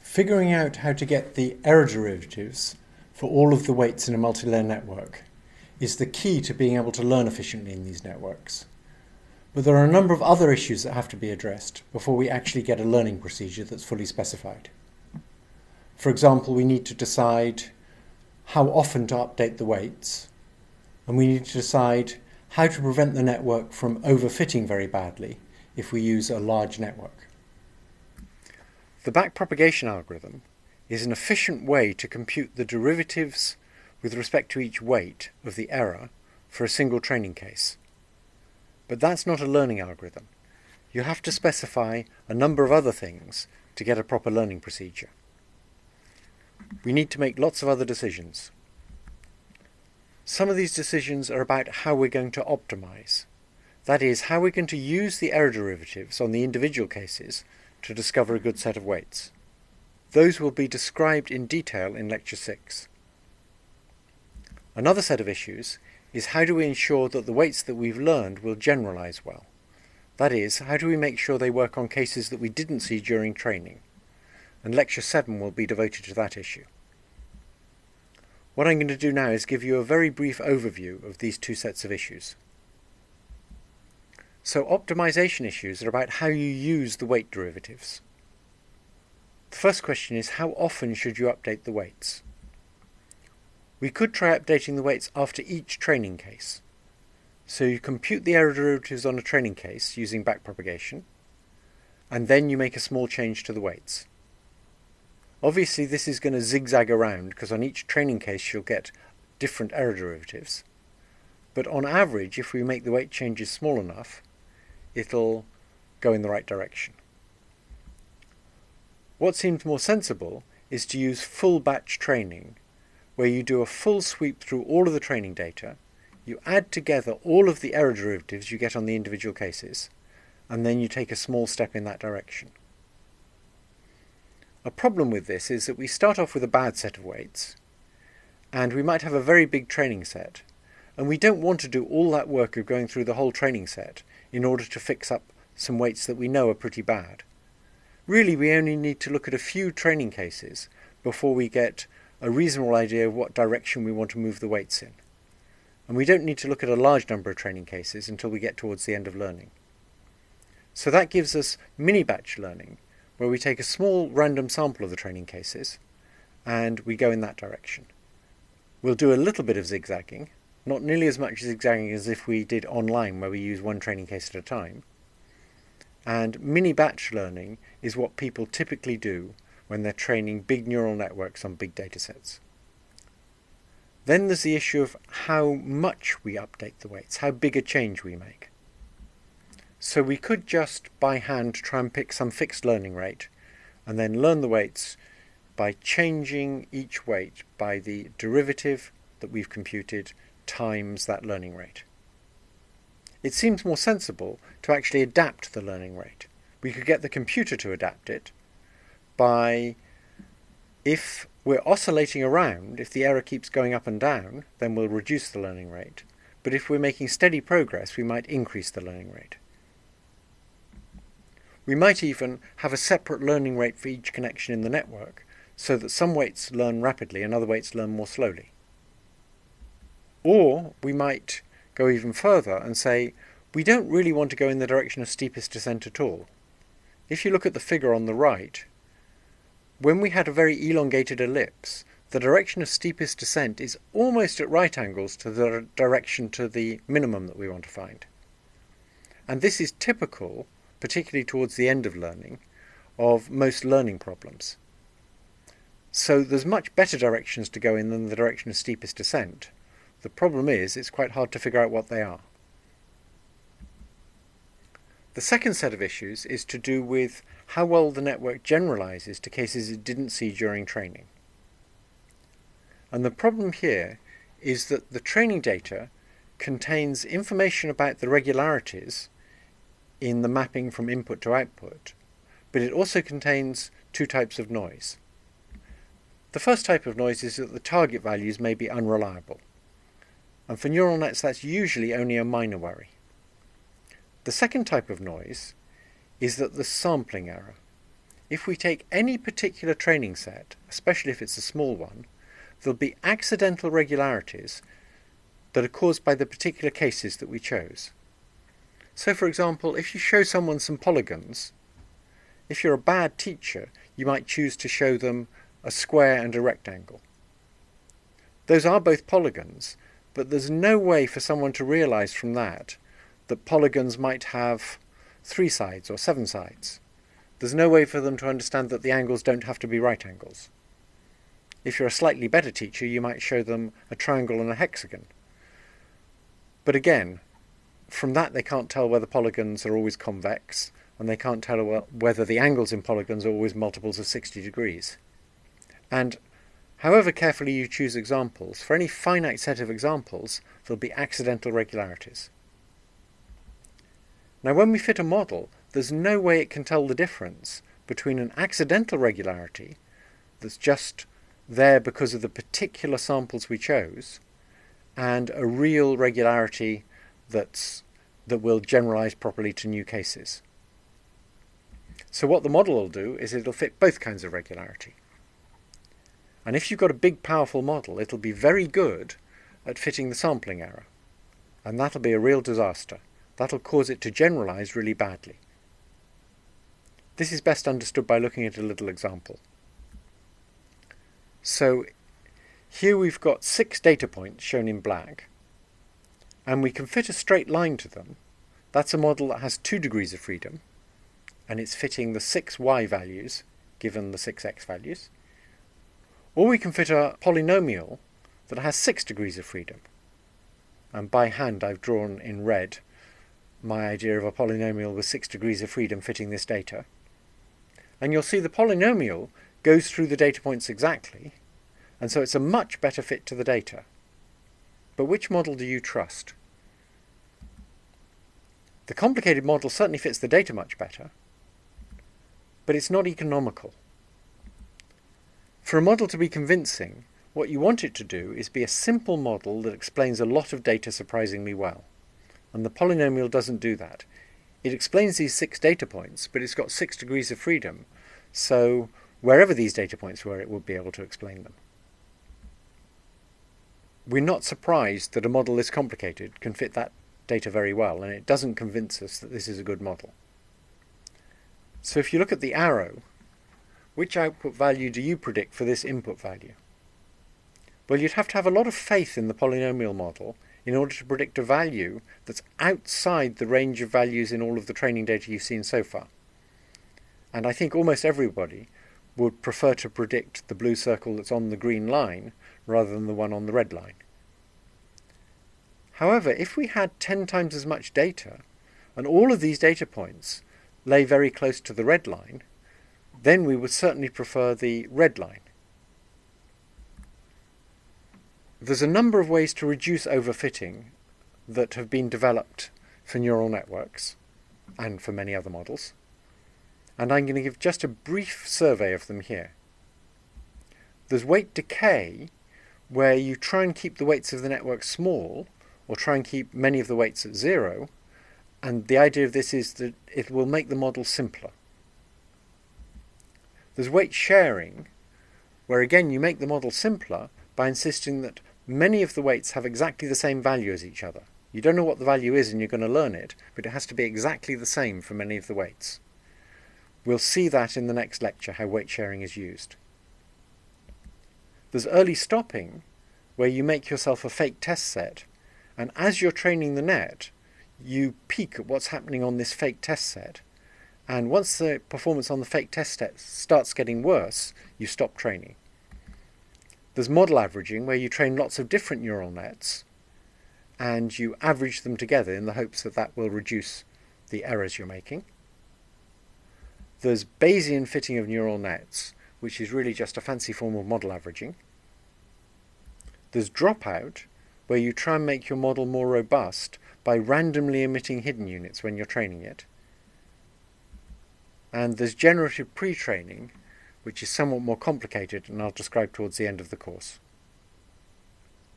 Figuring out how to get the error derivatives for all of the weights in a multi-layer network is the key to being able to learn efficiently in these networks. But there are a number of other issues that have to be addressed before we actually get a learning procedure that's fully specified. For example, we need to decide how often to update the weights, and we need to decide how to prevent the network from overfitting very badly if we use a large network. The backpropagation algorithm is an efficient way to compute the derivatives with respect to each weight of the error for a single training case. But that's not a learning algorithm. You have to specify a number of other things to get a proper learning procedure. We need to make lots of other decisions. Some of these decisions are about how we're going to optimize. That is, how we're going to use the error derivatives on the individual cases to discover a good set of weights. Those will be described in detail in Lecture 6. Another set of issues is how do we ensure that the weights that we've learned will generalize well? That is, how do we make sure they work on cases that we didn't see during training? And Lecture 7 will be devoted to that issue. What I'm going to do now is give you a very brief overview of these two sets of issues. So optimization issues are about how you use the weight derivatives. The first question is, how often should you update the weights? We could try updating the weights after each training case. So you compute the error derivatives on a training case using backpropagation, and then you make a small change to the weights. Obviously this is going to zigzag around because on each training case you'll get different error derivatives. But on average, if we make the weight changes small enough, it'll go in the right direction. What seems more sensible is to use full batch training, where you do a full sweep through all of the training data, you add together all of the error derivatives you get on the individual cases, and then you take a small step in that direction. A problem with this is that we start off with a bad set of weights, and we might have a very big training set, and we don't want to do all that work of going through the whole training set in order to fix up some weights that we know are pretty bad. Really, we only need to look at a few training cases before we get a reasonable idea of what direction we want to move the weights in. And we don't need to look at a large number of training cases until we get towards the end of learning. So that gives us mini-batch learning, where we take a small random sample of the training cases and we go in that direction. We'll do a little bit of zigzagging, not nearly as much zigzagging as if we did online where we use one training case at a time. And mini-batch learning is what people typically do when they're training big neural networks on big data sets. Then there's the issue of how much we update the weights, how big a change we make. So we could just by hand try and pick some fixed learning rate and then learn the weights by changing each weight by the derivative that we've computed times that learning rate. It seems more sensible to actually adapt the learning rate. We could get the computer to adapt it by, if we're oscillating around, if the error keeps going up and down, then we'll reduce the learning rate. But if we're making steady progress, we might increase the learning rate. We might even have a separate learning rate for each connection in the network, so that some weights learn rapidly and other weights learn more slowly. Or we might go even further and say, we don't really want to go in the direction of steepest descent at all. If you look at the figure on the right, when we had a very elongated ellipse, the direction of steepest descent is almost at right angles to the direction to the minimum that we want to find. And this is typical, particularly towards the end of learning, of most learning problems. So there's much better directions to go in than the direction of steepest descent. The problem is, it's quite hard to figure out what they are. The second set of issues is to do with how well the network generalizes to cases it didn't see during training. And the problem here is that the training data contains information about the regularities in the mapping from input to output, but it also contains two types of noise. The first type of noise is that the target values may be unreliable. And for neural nets, that's usually only a minor worry. The second type of noise is that the sampling error. if we take any particular training set, especially if it's a small one, there'll be accidental regularities that are caused by the particular cases that we chose. So for example, if you show someone some polygons, if you're a bad teacher, you might choose to show them a square and a rectangle. Those are both polygons, but there's no way for someone to realize from that that polygons might have 3 sides or 7 sides. There's no way for them to understand that the angles don't have to be right angles. If you're a slightly better teacher, you might show them a triangle and a hexagon. But again, from that they can't tell whether polygons are always convex, and they can't tell whether the angles in polygons are always multiples of 60 degrees. And however carefully you choose examples, for any finite set of examples, there'll be accidental regularities. Now when we fit a model, there's no way it can tell the difference between an accidental regularity that's just there because of the particular samples we chose and a real regularity that will generalize properly to new cases. So what the model will do is it'll fit both kinds of regularity. And if you've got a big powerful model, it'll be very good at fitting the sampling error. And that'll be a real disaster. That'll cause it to generalize really badly. This is best understood by looking at a little example. So here we've got 6 data points shown in black, and we can fit a straight line to them. That's a model that has 2 degrees of freedom, and it's fitting the 6 y values given the 6 x values. Or we can fit a polynomial that has 6 degrees of freedom. And by hand I've drawn in red my idea of a polynomial with 6 degrees of freedom fitting this data. And you'll see the polynomial goes through the data points exactly, and so it's a much better fit to the data. But which model do you trust? The complicated model certainly fits the data much better, but it's not economical. For a model to be convincing, what you want it to do is be a simple model that explains a lot of data surprisingly well. And the polynomial doesn't do that. It explains these 6 data points, but it's got 6 degrees of freedom, so wherever these data points were, it would be able to explain them. We're not surprised that a model this complicated can fit that data very well, and it doesn't convince us that this is a good model. So if you look at the arrow, which output value do you predict for this input value? Well, you'd have to have a lot of faith in the polynomial model in order to predict a value that's outside the range of values in all of the training data you've seen so far. And I think almost everybody would prefer to predict the blue circle that's on the green line rather than the one on the red line. However, if we had 10 times as much data, and all of these data points lay very close to the red line, then we would certainly prefer the red line. There's a number of ways to reduce overfitting that have been developed for neural networks and for many other models, and I'm going to give just a brief survey of them here. There's weight decay, where you try and keep the weights of the network small, or try and keep many of the weights at 0, and the idea of this is that it will make the model simpler. There's weight sharing, where again you make the model simpler by insisting that many of the weights have exactly the same value as each other. You don't know what the value is and you're going to learn it, but it has to be exactly the same for many of the weights. We'll see that in the next lecture, how weight sharing is used. There's early stopping, where you make yourself a fake test set, and as you're training the net, you peek at what's happening on this fake test set, and once the performance on the fake test set starts getting worse, you stop training. There's model averaging, where you train lots of different neural nets, and you average them together in the hopes that that will reduce the errors you're making. There's Bayesian fitting of neural nets, which is really just a fancy form of model averaging. There's dropout, where you try and make your model more robust by randomly emitting hidden units when you're training it. And there's generative pre-training, which is somewhat more complicated, and I'll describe towards the end of the course.